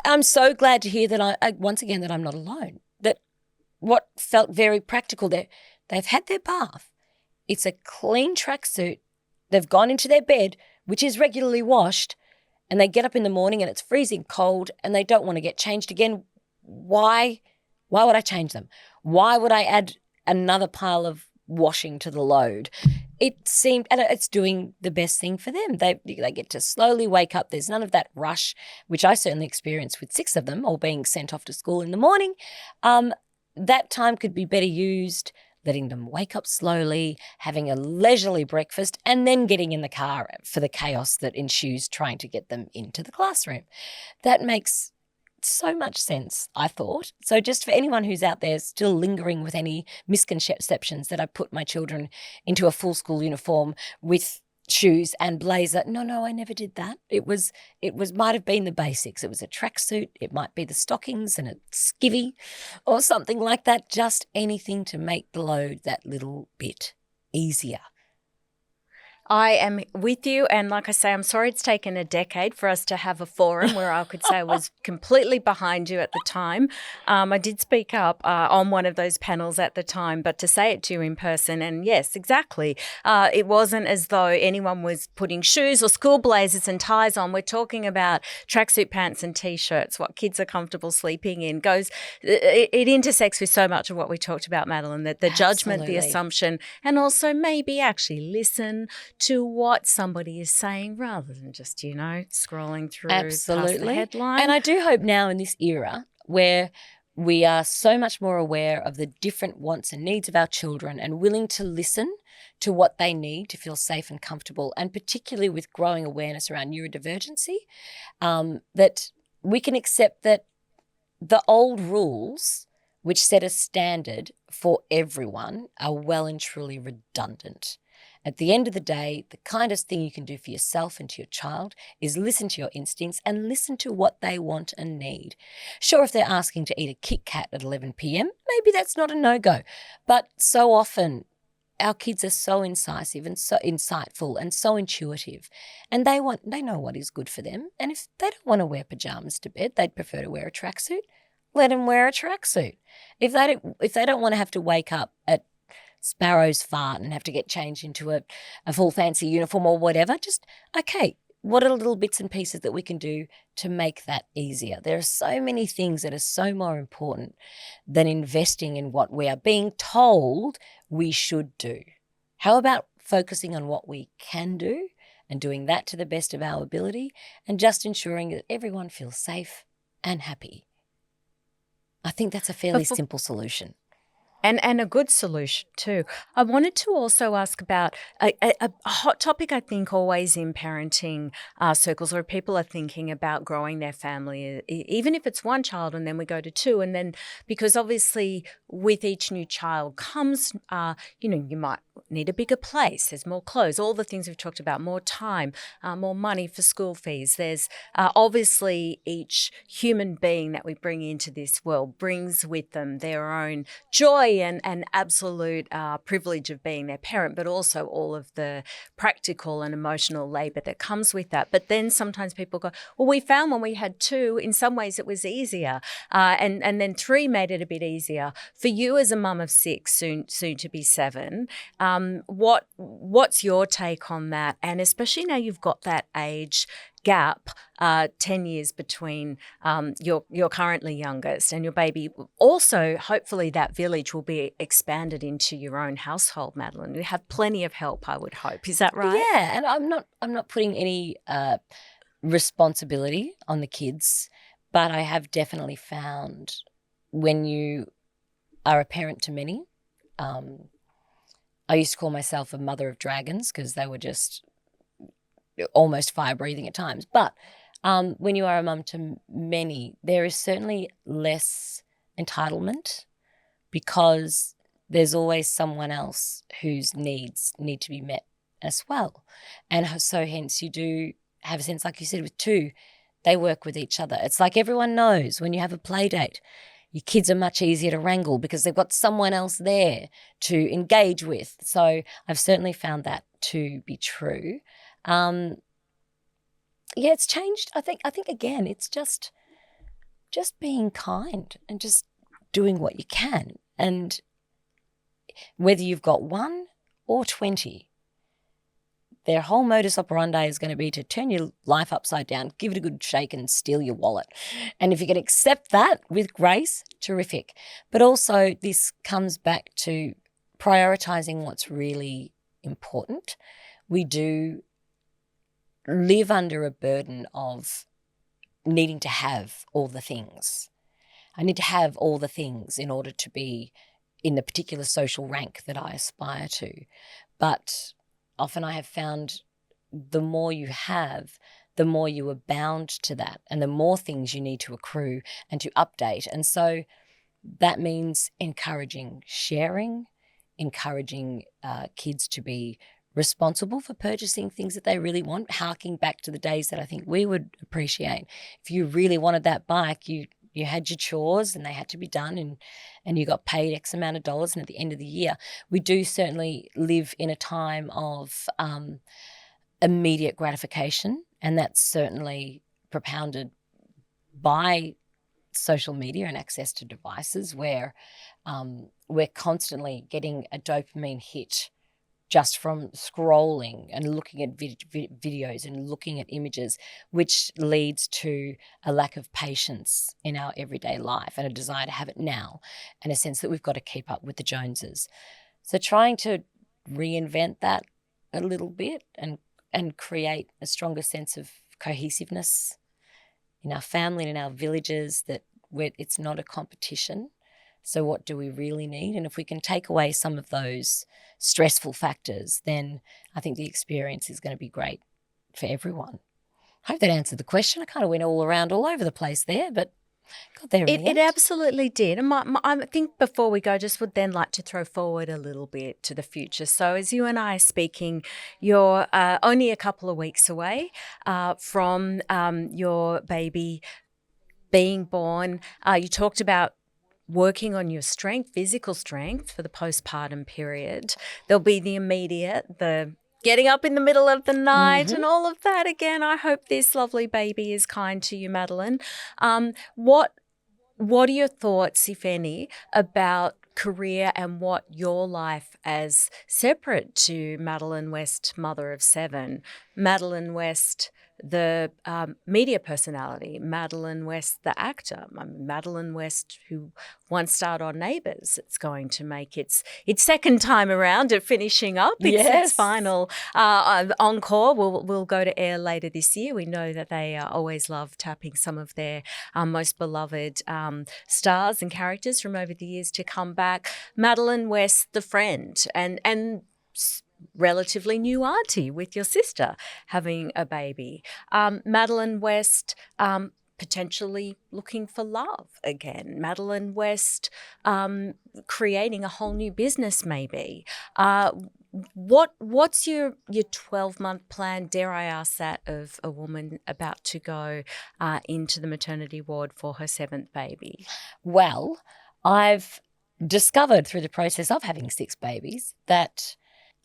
Speaker 1: I'm so glad to hear that once again, that I'm not alone, that what felt very practical there, they've had their bath. It's a clean tracksuit. They've gone into their bed, which is regularly washed, and they get up in the morning and it's freezing cold and they don't want to get changed again. Why would I change them? Why would I add another pile of washing to the load? It seemed, and it's doing the best thing for them. They get to slowly wake up. There's none of that rush, which I certainly experienced with 6 of them all being sent off to school in the morning. That time could be better used letting them wake up slowly, having a leisurely breakfast, and then getting in the car for the chaos that ensues trying to get them into the classroom. That makes so much sense, I thought. So just for anyone who's out there still lingering with any misconceptions that I put my children into a full school uniform with shoes and blazer. No, I never did that. It might have been the basics. It was a tracksuit. It might be the stockings and a skivvy or something like that. Just anything to make the load that little bit easier.
Speaker 2: I am with you. And like I say, I'm sorry it's taken a decade for us to have a forum where I could say I was completely behind you at the time. I did speak up on one of those panels at the time, but to say it to you in person, and yes, exactly. It wasn't as though anyone was putting shoes or school blazers and ties on. We're talking about tracksuit pants and T-shirts, what kids are comfortable sleeping in. It intersects with so much of what we talked about, Madeleine, that the judgment, the assumption, and also maybe actually listen to what somebody is saying rather than just, scrolling through past the headline.
Speaker 1: And I do hope now in this era where we are so much more aware of the different wants and needs of our children and willing to listen to what they need to feel safe and comfortable, and particularly with growing awareness around neurodivergency, that we can accept that the old rules which set a standard for everyone are well and truly redundant. At the end of the day, the kindest thing you can do for yourself and to your child is listen to your instincts and listen to what they want and need. Sure, if they're asking to eat a Kit Kat at 11 p.m, maybe that's not a no-go. But so often our kids are so incisive and so insightful and so intuitive, and they know what is good for them. And if they don't want to wear pajamas to bed, they'd prefer to wear a tracksuit, let them wear a tracksuit. If they don't want to have to wake up at sparrows fart and have to get changed into a full fancy uniform or whatever, just, okay, what are the little bits and pieces that we can do to make that easier? There are so many things that are so more important than investing in what we are being told we should do. How about focusing on what we can do and doing that to the best of our ability, and just ensuring that everyone feels safe and happy? I think that's a fairly simple solution.
Speaker 2: And a good solution too. I wanted to also ask about a hot topic, I think, always in parenting circles, where people are thinking about growing their family, even if it's one child and then we go to 2. And then, because obviously with each new child comes, you might need a bigger place, there's more clothes, all the things we've talked about, more time, more money for school fees. There's obviously each human being that we bring into this world brings with them their own joy and absolute privilege of being their parent, but also all of the practical and emotional labour that comes with that. But then sometimes people go, well, we found when we had 2, in some ways it was easier, and then 3 made it a bit easier. For you as a mum of 6, soon to be 7, what's your take on that? And especially now you've got that age gap, 10 years between your currently youngest and your baby. Also, hopefully that village will be expanded into your own household, Madeleine. You have plenty of help, I would hope. Is that right?
Speaker 1: Yeah, and I'm not putting any responsibility on the kids, but I have definitely found when you are a parent to many, I used to call myself a mother of dragons because they were just almost fire-breathing at times. But when you are a mum to many, there is certainly less entitlement because there's always someone else whose needs need to be met as well. And so hence you do have a sense, like you said, with 2, they work with each other. It's like everyone knows when you have a play date, Your kids are much easier to wrangle because they've got someone else there to engage with. So I've certainly found that to be true. Yeah, it's changed. I think again, it's just being kind and just doing what you can. And whether you've got 1 or 20, their whole modus operandi is going to be to turn your life upside down, give it a good shake and steal your wallet. And if you can accept that with grace, terrific. But also this comes back to prioritizing what's really important. We do live under a burden of needing to have all the things. I need to have all the things in order to be in the particular social rank that I aspire to. But often I have found the more you have, the more you are bound to that and the more things you need to accrue and to update. And so that means encouraging sharing, encouraging kids to be responsible for purchasing things that they really want, harking back to the days that I think we would appreciate. If you really wanted that bike, you had your chores and they had to be done and you got paid X amount of dollars, and at the end of the year. We do certainly live in a time of immediate gratification, and that's certainly propounded by social media and access to devices where we're constantly getting a dopamine hit just from scrolling and looking at videos and looking at images, which leads to a lack of patience in our everyday life and a desire to have it now, and a sense that we've got to keep up with the Joneses. So trying to reinvent that a little bit and create a stronger sense of cohesiveness in our family and in our villages, that it's not a competition. So what do we really need? And if we can take away some of those stressful factors, then I think the experience is going to be great for everyone. I hope that answered the question. I kind of went all over the place there, but got there in the
Speaker 2: It
Speaker 1: end.
Speaker 2: absolutely did. And I think before we go, just would then like to throw forward a little bit to the future. So as you and I are speaking, you're only a couple of weeks away from your baby being born. You talked about working on your strength, physical strength for the postpartum period. There'll be the immediate, the getting up in the middle of the night and all of that. Again, I hope this lovely baby is kind to you, Madeleine. What are your thoughts, if any, about career and what your life as separate to Madeleine West, mother of 7, Madeleine West, the media personality, Madeleine West, the actor, Madeleine West, who once starred on Neighbours. It's going to make its second time around at finishing up. Its final encore will go to air later this year. We know that they always love tapping some of their most beloved stars and characters from over the years to come back. Madeleine West, the friend, and relatively new auntie with your sister having a baby. Madeleine West, potentially looking for love again. Madeleine West, creating a whole new business maybe. What's your 12-month plan, dare I ask that, of a woman about to go into the maternity ward for her 7th baby?
Speaker 1: Well, I've discovered through the process of having 6 babies that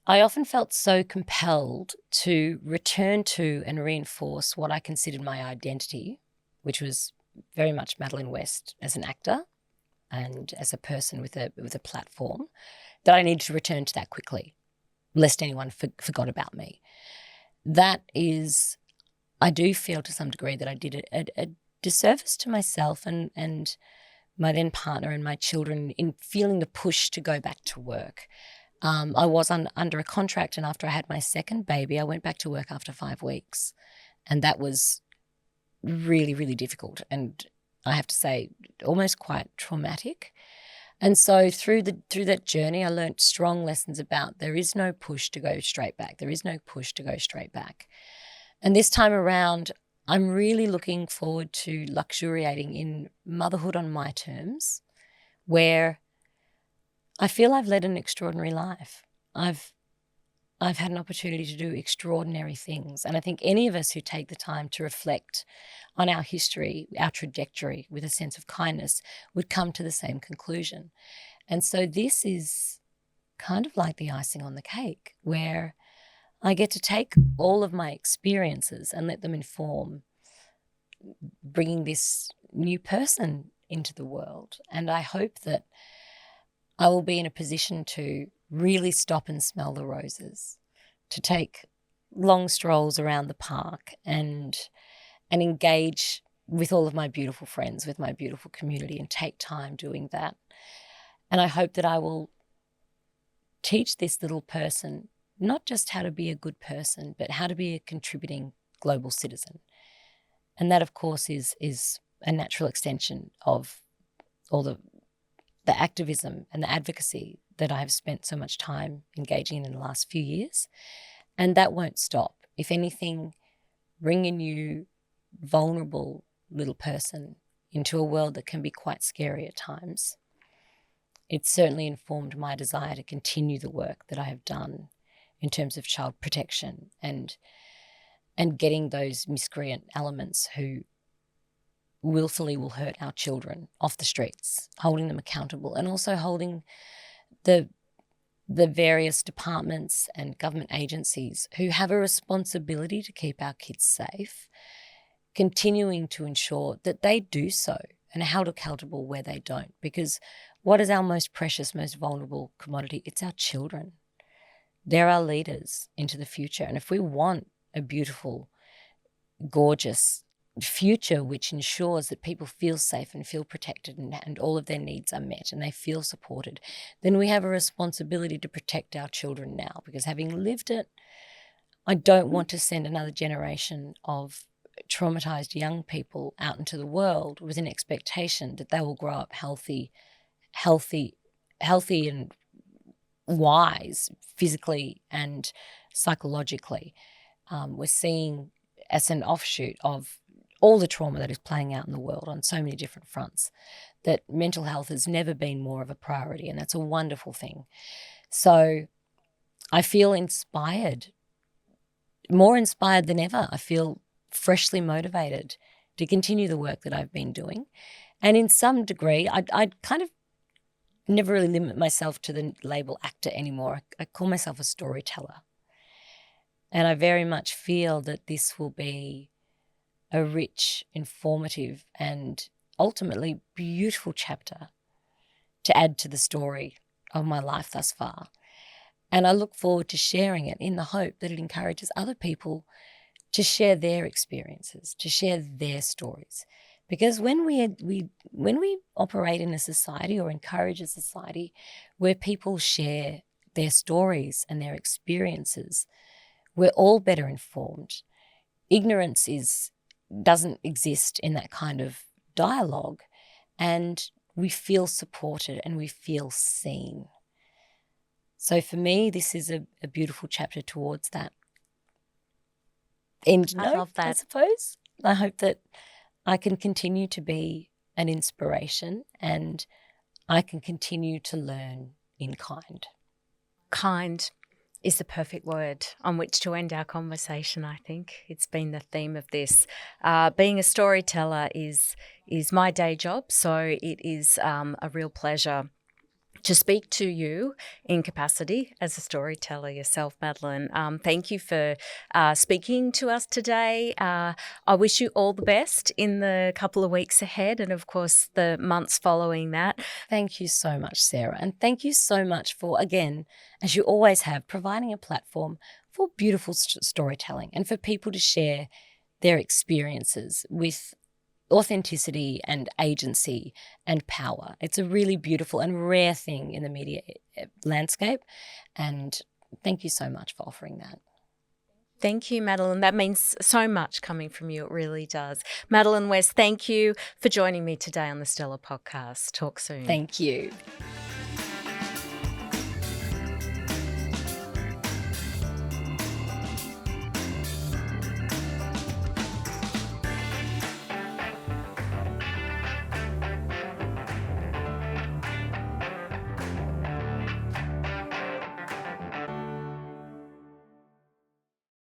Speaker 1: I often felt so compelled to return to and reinforce what I considered my identity, which was very much Madeleine West as an actor and as a person with a platform, that I needed to return to that quickly, lest anyone forgot about me. That is, I do feel to some degree that I did a disservice to myself and my then partner and my children in feeling the push to go back to work. I was under a contract, and after I had my 2nd baby, I went back to work after 5 weeks. And that was really, really difficult. And I have to say, almost quite traumatic. And so through that journey, I learnt strong lessons about there is no push to go straight back. There is no push to go straight back. And this time around, I'm really looking forward to luxuriating in motherhood on my terms, where I feel I've led an extraordinary life. I've I've had an opportunity to do extraordinary things. And I think any of us who take the time to reflect on our history, our trajectory with a sense of kindness would come to the same conclusion. And so this is kind of like the icing on the cake, where I get to take all of my experiences and let them inform bringing this new person into the world. And I hope that I will be in a position to really stop and smell the roses, to take long strolls around the park and engage with all of my beautiful friends, with my beautiful community, and take time doing that. And I hope that I will teach this little person not just how to be a good person, but how to be a contributing global citizen. And that, of course, is a natural extension of all the activism and the advocacy that I have spent so much time engaging in the last few years. And that won't stop. If anything, bring a new, vulnerable little person into a world that can be quite scary at times. It's certainly informed my desire to continue the work that I have done in terms of child protection and getting those miscreant elements who willfully will hurt our children off the streets, holding them accountable, and also holding the various departments and government agencies who have a responsibility to keep our kids safe, continuing to ensure that they do so and are held accountable where they don't. Because what is our most precious, most vulnerable commodity? It's our children. They're our leaders into the future. And if we want a beautiful, gorgeous future which ensures that people feel safe and feel protected and all of their needs are met and they feel supported, then we have a responsibility to protect our children now. Because having lived it, I don't want to send another generation of traumatized young people out into the world with an expectation that they will grow up healthy and wise physically and psychologically. We're seeing, as an offshoot of all the trauma that is playing out in the world on so many different fronts, that mental health has never been more of a priority, and that's a wonderful thing. So I feel inspired, more inspired than ever. I feel freshly motivated to continue the work that I've been doing. And in some degree, I kind of never really limit myself to the label actor anymore. I call myself a storyteller. And I very much feel that this will be a rich, informative, and ultimately beautiful chapter to add to the story of my life thus far. And I look forward to sharing it in the hope that it encourages other people to share their experiences, to share their stories. Because when we operate in a society or encourage a society where people share their stories and their experiences, we're all better informed. Ignorance doesn't exist in that kind of dialogue, and we feel supported and we feel seen. So for me, this is a beautiful chapter towards that end note,
Speaker 2: I love that.
Speaker 1: I suppose. I hope that I can continue to be an inspiration and I can continue to learn in kind.
Speaker 2: Kind is the perfect word on which to end our conversation, I think. It's been the theme of this. Being a storyteller is my day job, so it is a real pleasure to speak to you in capacity as a storyteller yourself, Madeleine. Thank you for speaking to us today. I wish you all the best in the couple of weeks ahead and, of course, the months following that.
Speaker 1: Thank you so much, Sarah. And thank you so much for, again, as you always have, providing a platform for beautiful storytelling and for people to share their experiences with authenticity and agency and power. It's a really beautiful and rare thing in the media landscape. And thank you so much for offering that.
Speaker 2: Thank you, Madeleine. That means so much coming from you. It really does. Madeleine West, thank you for joining me today on the Stellar Podcast. Talk soon.
Speaker 1: Thank you.